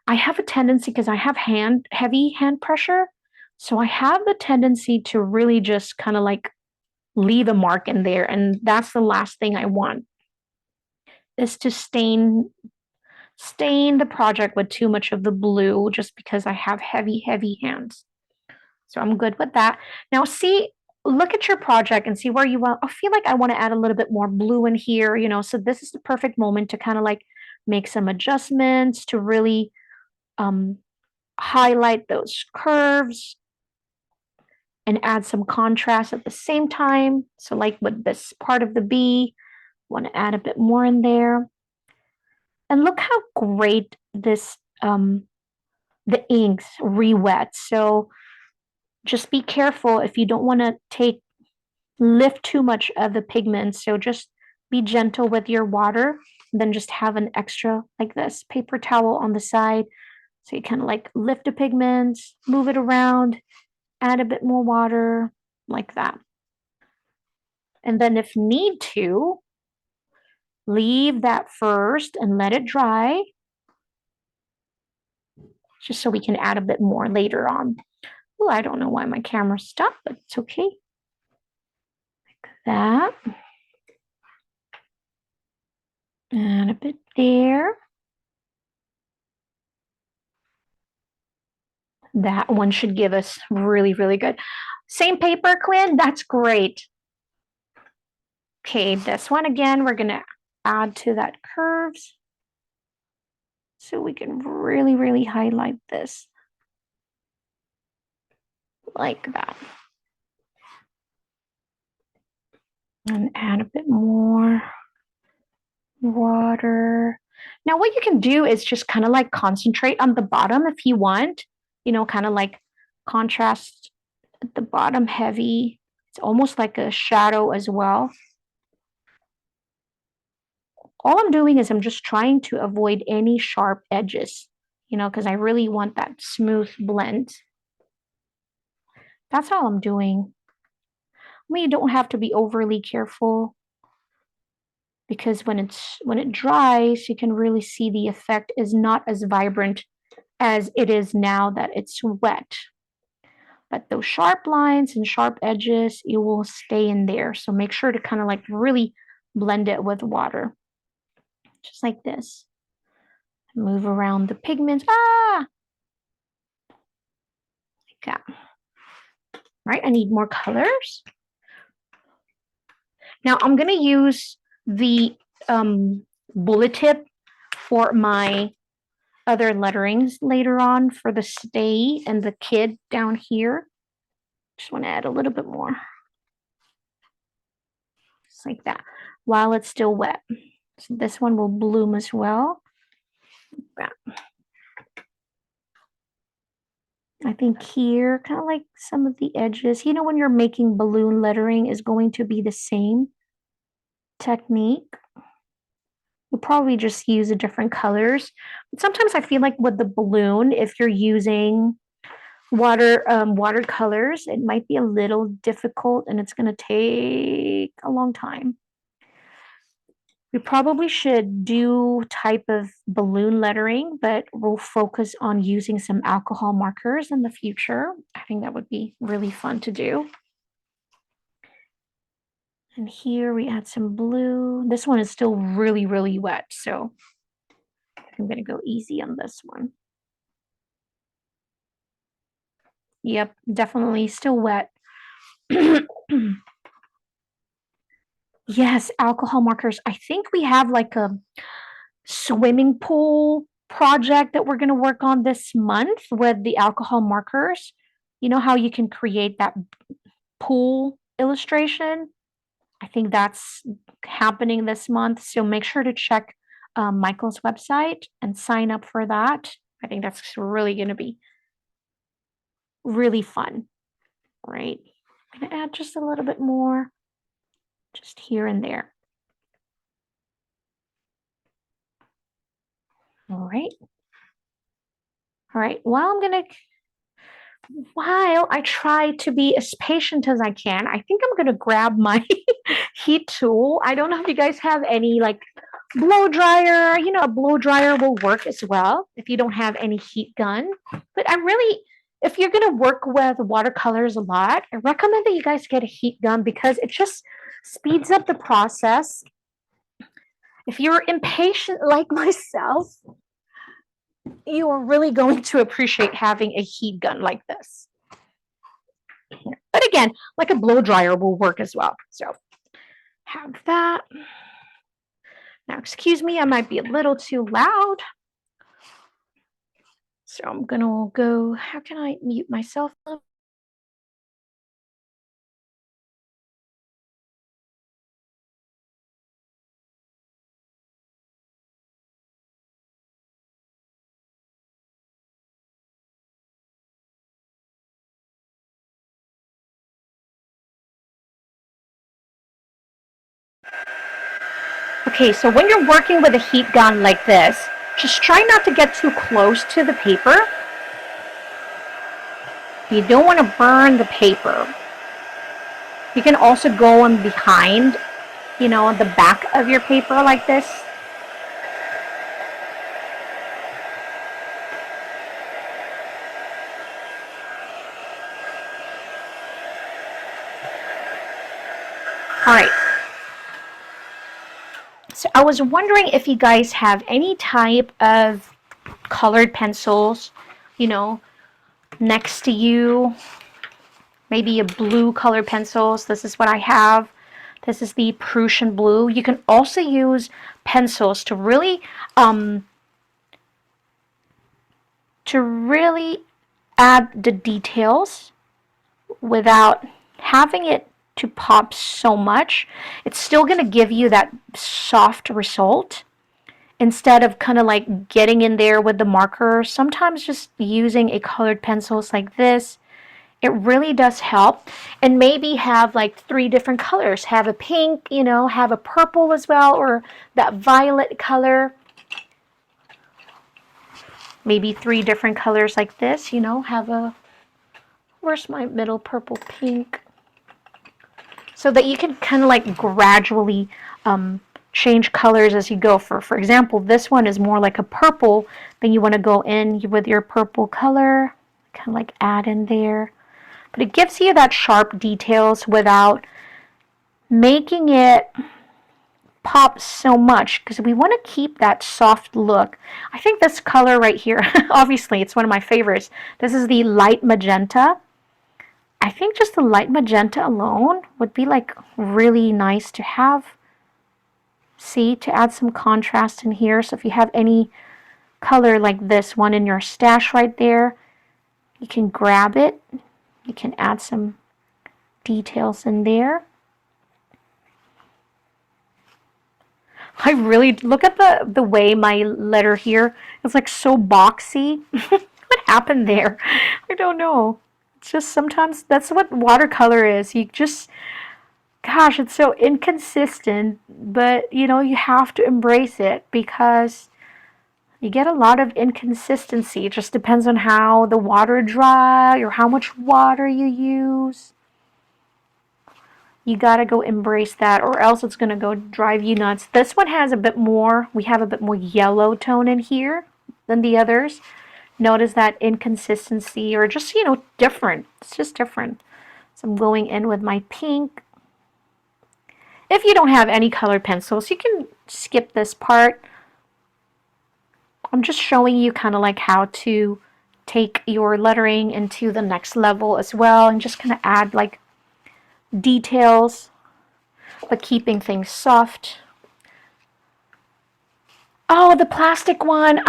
I have a tendency, because I have heavy hand pressure, so I have the tendency to really just kind of like leave a mark in there, and that's the last thing I want, is to stain the project with too much of the blue, just because I have heavy hands. So I'm good with that. Now look at your project and see where you want. I feel like I want to add a little bit more blue in here, so this is the perfect moment to kind of like make some adjustments to really highlight those curves and add some contrast at the same time. So like with this part of the bee, want to add a bit more in there. And look how great this the inks re-wet. So just be careful if you don't want to lift too much of the pigment. So just be gentle with your water. Then just have an extra like this paper towel on the side. So you kind of like lift the pigment, move it around, add a bit more water like that. And then if need to, leave that first and let it dry, just so we can add a bit more later on. Oh, I don't know why my camera stopped, but it's okay. Like that. And a bit there. That one should give us really, really good. Same paper, Quinn? That's great. Okay, this one again, we're gonna add to that curves. So we can really, really highlight this. Like that. And add a bit more water. Now what you can do is just kind of like concentrate on the bottom if you want, you know, kind of like contrast at the bottom heavy. It's almost like a shadow as well. All I'm doing is I'm just trying to avoid any sharp edges, you know, because I really want that smooth blend. That's all I'm doing. I mean, you don't have to be overly careful because when it dries, you can really see the effect is not as vibrant as it is now that it's wet. But those sharp lines and sharp edges, it will stay in there. So make sure to kind of like really blend it with water. Just like this. Move around the pigments. Like that. Right, I need more colors. Now I'm going to use the bullet tip for my other letterings later on for the stay and the kid down here. Just want to add a little bit more. Just like that, while it's still wet. So this one will bloom as well. I think here, kind of like some of the edges, you know, when you're making balloon lettering is going to be the same technique. You'll probably just use the different colors. But sometimes I feel like with the balloon, if you're using watercolors, it might be a little difficult and it's going to take a long time. We probably should do type of balloon lettering, but we'll focus on using some alcohol markers in the future. I think that would be really fun to do. And here we add some blue. This one is still really, really wet, so I'm going to go easy on this one. Yep, definitely still wet. Yes, alcohol markers. I think we have like a swimming pool project that we're going to work on this month with the alcohol markers. You know how you can create that pool illustration? I think that's happening this month. So make sure to check Michael's website and sign up for that. I think that's really going to be really fun, right? I'm going to add just a little bit more, just here and there. All right. All right. While I try to be as patient as I can, I think I'm going to grab my heat tool. I don't know if you guys have any like blow dryer. You know, a blow dryer will work as well if you don't have any heat gun. But if you're going to work with watercolors a lot, I recommend that you guys get a heat gun because it just speeds up the process. If you're impatient like myself, you are really going to appreciate having a heat gun like this. But again, like a blow dryer will work as well. So have that. Now, excuse me, I might be a little too loud. So I'm gonna go, how can I mute myself? Okay, so when you're working with a heat gun like this, just try not to get too close to the paper. You don't want to burn the paper. You can also go on behind, on the back of your paper like this. All right. So I was wondering if you guys have any type of colored pencils, next to you. Maybe a blue colored pencils. This is what I have. This is the Prussian blue. You can also use pencils to really add the details without having it to pop so much. It's still going to give you that soft result instead of kind of like getting in there with the marker. Sometimes just using a colored pencils like this, it really does help. And maybe have like 3 different colors. Have a pink, have a purple as well, or that violet color. Maybe 3 different colors like this, have a, where's my middle purple pink? So that you can kind of like gradually change colors as you go. For example, this one is more like a purple, then you want to go in with your purple color, kind of like add in there. But it gives you that sharp details without making it pop so much, because we want to keep that soft look. I think this color right here, obviously it's one of my favorites. This is the light magenta. I think just the light magenta alone would be like really nice to have. See, to add some contrast in here. So if you have any color like this one in your stash right there, you can grab it. You can add some details in there. I really look at the way my letter here is like so boxy. What happened there? I don't know. It's just sometimes that's what watercolor is. You just, gosh, it's so inconsistent, but you have to embrace it because you get a lot of inconsistency. It just depends on how the water dry or how much water you use. You gotta go embrace that, or else it's gonna go drive you nuts. This one has a bit more, we have a bit more yellow tone in here than the others. Notice that inconsistency, or just, different. It's just different. So I'm going in with my pink. If you don't have any colored pencils, you can skip this part. I'm just showing you kind of like how to take your lettering into the next level as well, and just kind of add like details, but keeping things soft. Oh, the plastic one,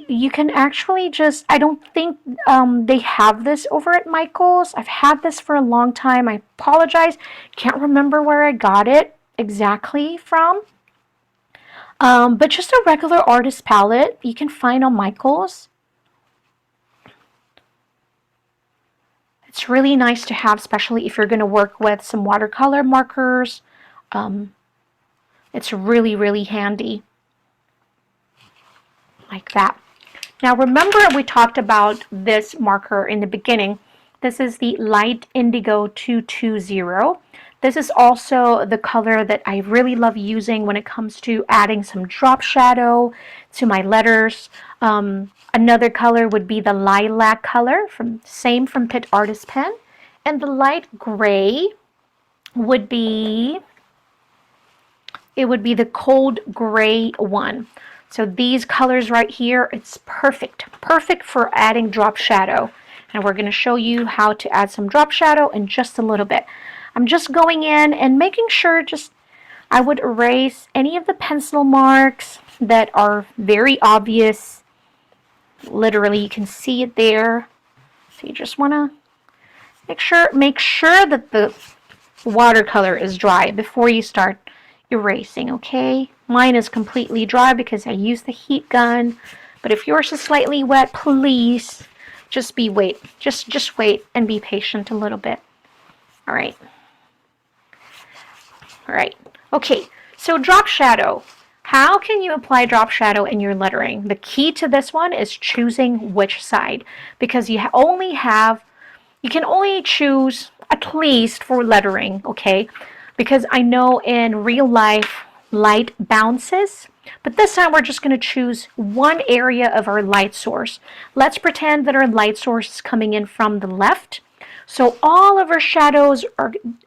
you can actually just, I don't think they have this over at Michael's. I've had this for a long time. I apologize. Can't remember where I got it exactly from. But just a regular artist palette you can find on Michael's. It's really nice to have, especially if you're going to work with some watercolor markers. It's really, really handy. Like that. Now remember we talked about this marker in the beginning. This is the Light Indigo 220. This is also the color that I really love using when it comes to adding some drop shadow to my letters. Another color would be the Lilac color, same from Pitt Artist Pen. And the light gray would be, it would be the Cold Gray one. So these colors right here, it's perfect for adding drop shadow. And we're going to show you how to add some drop shadow in just a little bit. I'm just going in and making sure I would erase any of the pencil marks that are very obvious. Literally, you can see it there. So you just want to make sure that the watercolor is dry before you start erasing, okay? Mine is completely dry because I use the heat gun, but if yours is slightly wet, please just wait and be patient a little bit. All right. All right. Okay. So drop shadow. How can you apply drop shadow in your lettering? The key to this one is choosing which side, because you can only choose, at least for lettering, okay? Because I know in real life light bounces, but this time we're just going to choose one area of our light source. Let's pretend that our light source is coming in from the left. So all of our shadows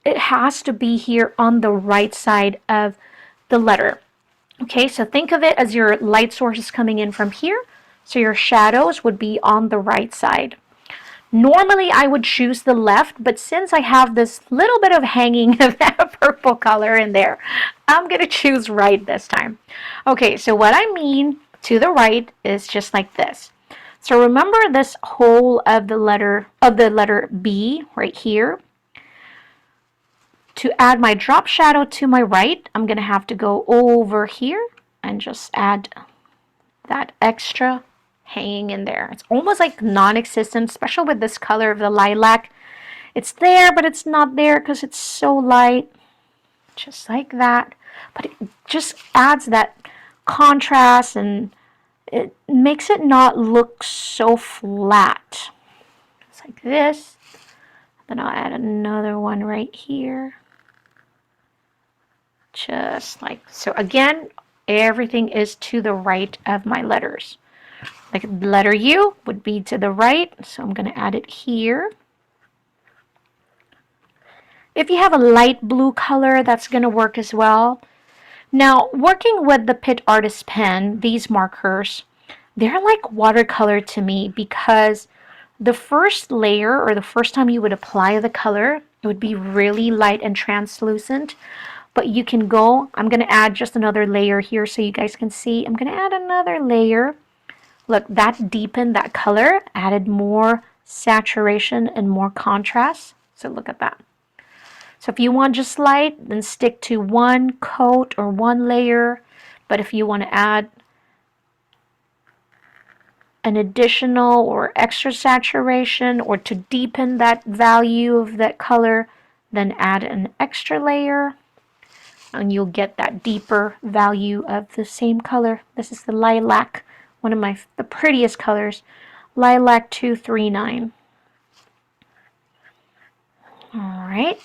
it has to be here on the right side of the letter. Okay, so think of it as your light source is coming in from here. So your shadows would be on the right side. Normally I would choose the left, but since I have this little bit of hanging of that purple color in there, I'm going to choose right this time. Okay, so what I mean to the right is just like this. So remember this hole of the letter B right here. To add my drop shadow to my right, I'm going to have to go over here and just add that extra hanging in there. It's almost like non-existent, especially with this color of the lilac. It's there, but it's not there because it's so light. Just like that. But it just adds that contrast and it makes it not look so flat. It's like this. Then I'll add another one right here. Just like so. Again, everything is to the right of my letters. Like the letter U would be to the right, so I'm going to add it here. If you have a light blue color, that's going to work as well. Now, working with the Pitt Artist pen, these markers, they're like watercolor to me because the first layer, or the first time you would apply the color, it would be really light and translucent. But you can go, I'm going to add just another layer here so you guys can see. I'm going to add another layer. Look, that deepened that color, added more saturation and more contrast. So look at that. So if you want just light, then stick to one coat or one layer. But if you want to add an additional or extra saturation or to deepen that value of that color, then add an extra layer. And you'll get that deeper value of the same color. This is the lilac, one of the prettiest colors, Lilac 239. All right.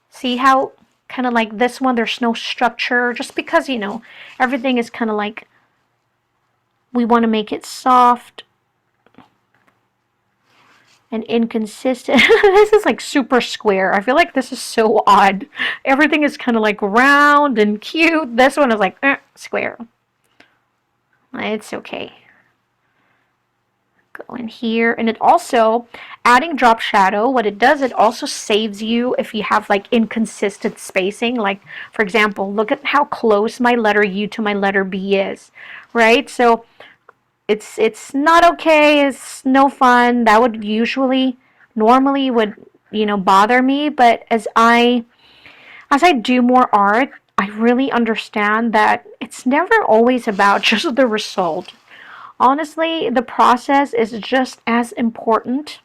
See how kind of like this one, there's no structure, just because, you know, everything is kind of like, we want to make it soft and inconsistent. This is like super square. I feel like this is so odd. Everything is kind of like round and cute. This one is like square. It's okay. Go in here, and it also, adding drop shadow, what it does, it also saves you if you have like inconsistent spacing. Like, for example, look at how close my letter U to my letter B is, right? So it's not okay, it's no fun. That would normally would, you know, bother me, but as I do more art, I really understand that it's never always about just the result. Honestly, the process is just as important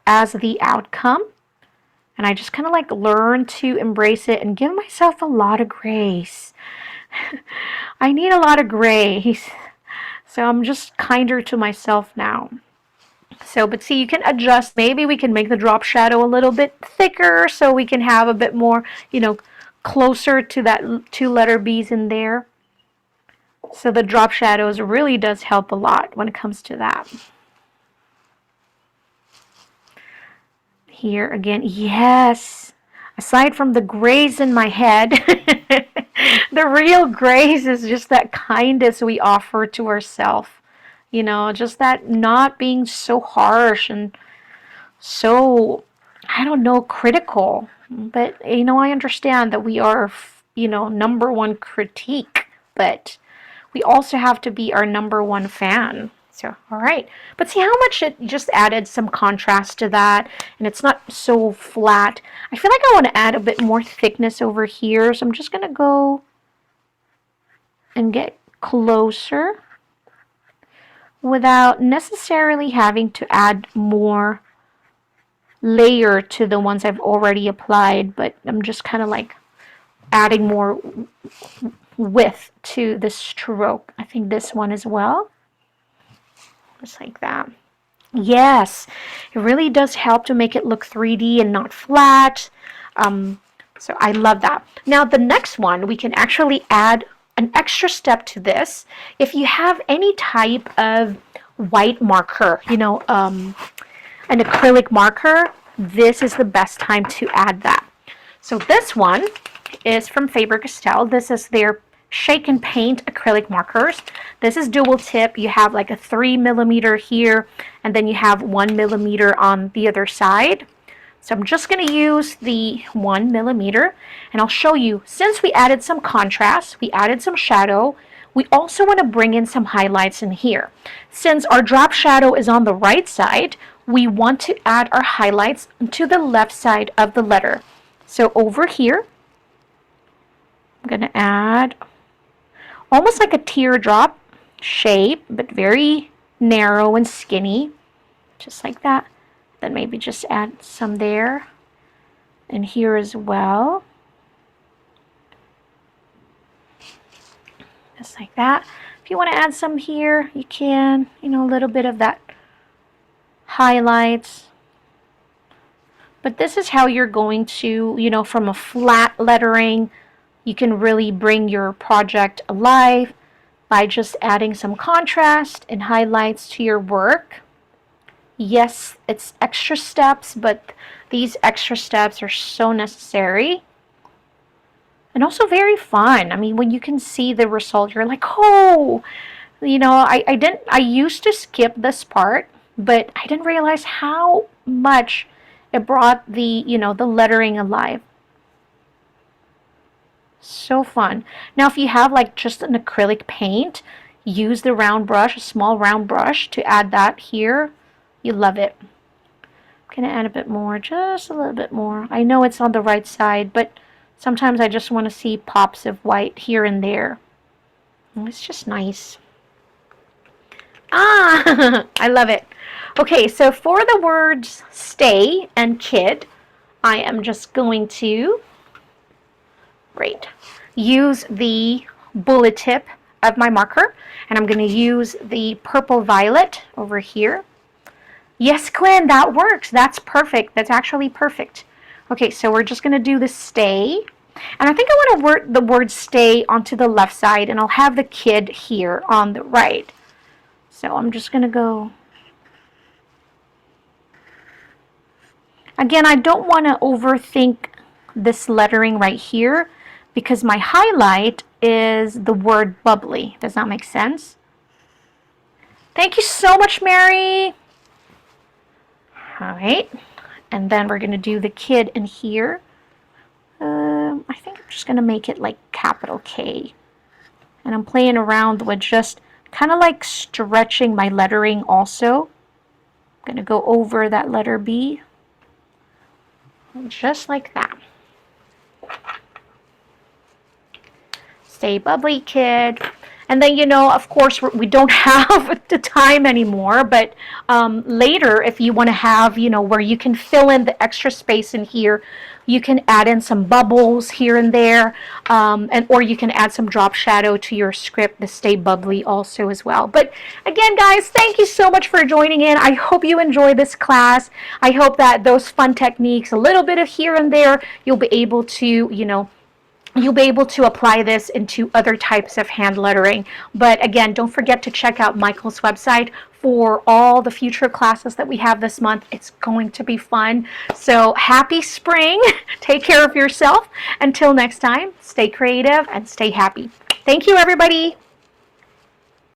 as the outcome. And I just kind of like learn to embrace it and give myself a lot of grace. I need a lot of grace. So I'm just kinder to myself now. So, but see, you can adjust. Maybe we can make the drop shadow a little bit thicker so we can have a bit more, you know, closer to that two letter B's in there. So the drop shadows really does help a lot when it comes to that. Here again, yes. Aside from the grays in my head, the real grace is just that kindness we offer to ourselves. You know, just that not being so harsh and so, I don't know, critical. But, you know, I understand that we are, you know, number one critique. But we also have to be our number one fan. So, all right. But see how much it just added some contrast to that, and it's not so flat. I feel like I want to add a bit more thickness over here, so I'm just going to go and get closer without necessarily having to add more layer to the ones I've already applied, but I'm just kind of like adding more width to the stroke. I think this one as well. Just like that. Yes, it really does help to make it look 3D and not flat. So I love that. Now the next one, we can actually add an extra step to this. If you have any type of white marker, you know, an acrylic marker, this is the best time to add that. So this one is from Faber-Castell. This is their Shake and Paint acrylic markers. This is dual tip. You have like a 3mm here, and then you have 1mm on the other side. So I'm just going to use the 1mm, and I'll show you, since we added some contrast, we added some shadow, we also want to bring in some highlights in here. Since our drop shadow is on the right side, we want to add our highlights to the left side of the letter. So over here, I'm going to add almost like a teardrop shape, but very narrow and skinny, just like that. Then maybe just add some there and here as well. Just like that. If you want to add some here, you can, you know, a little bit of that highlights. But this is how you're going to, you know, from a flat lettering, you can really bring your project alive by just adding some contrast and highlights to your work. Yes, it's extra steps, but these extra steps are so necessary and also very fun. I mean, when you can see the result, you're like, oh, you know, I used to skip this part, but I didn't realize how much it brought the, you know, the lettering alive. So fun. Now, if you have like just an acrylic paint, use the round brush, a small round brush, to add that here. You love it. I'm going to add a bit more, just a little bit more. I know it's on the right side, but sometimes I just want to see pops of white here and there. It's just nice. Ah, I love it. Okay, so for the words stay and kid, I am just going to, use the bullet tip of my marker, and I'm going to use the purple violet over here. Yes, Quinn, that works. That's perfect. That's actually perfect. Okay, so we're just going to do the stay. And I think I want to work the word stay onto the left side, and I'll have the kid here on the right. So I'm just going to go. Again, I don't want to overthink this lettering right here because my highlight is the word bubbly. Does that make sense? Thank you so much, Mary. All right, and then we're going to do the kid in here. I think I'm just going to make it like capital K. And I'm playing around with just kind of like stretching my lettering also. I'm going to go over that letter B. Just like that. Stay bubbly, kid. And then, you know, of course, we don't have the time anymore, but later, if you want to have, you know, where you can fill in the extra space in here, you can add in some bubbles here and there, or you can add some drop shadow to your script to stay bubbly also as well. But again, guys, thank you so much for joining in. I hope you enjoy this class. I hope that those fun techniques, a little bit of here and there, you'll be able to, you know, you'll be able to apply this into other types of hand lettering. But again, don't forget to check out Michael's website for all the future classes that we have this month. It's going to be fun. So happy spring. Take care of yourself. Until next time, stay creative and stay happy. Thank you, everybody.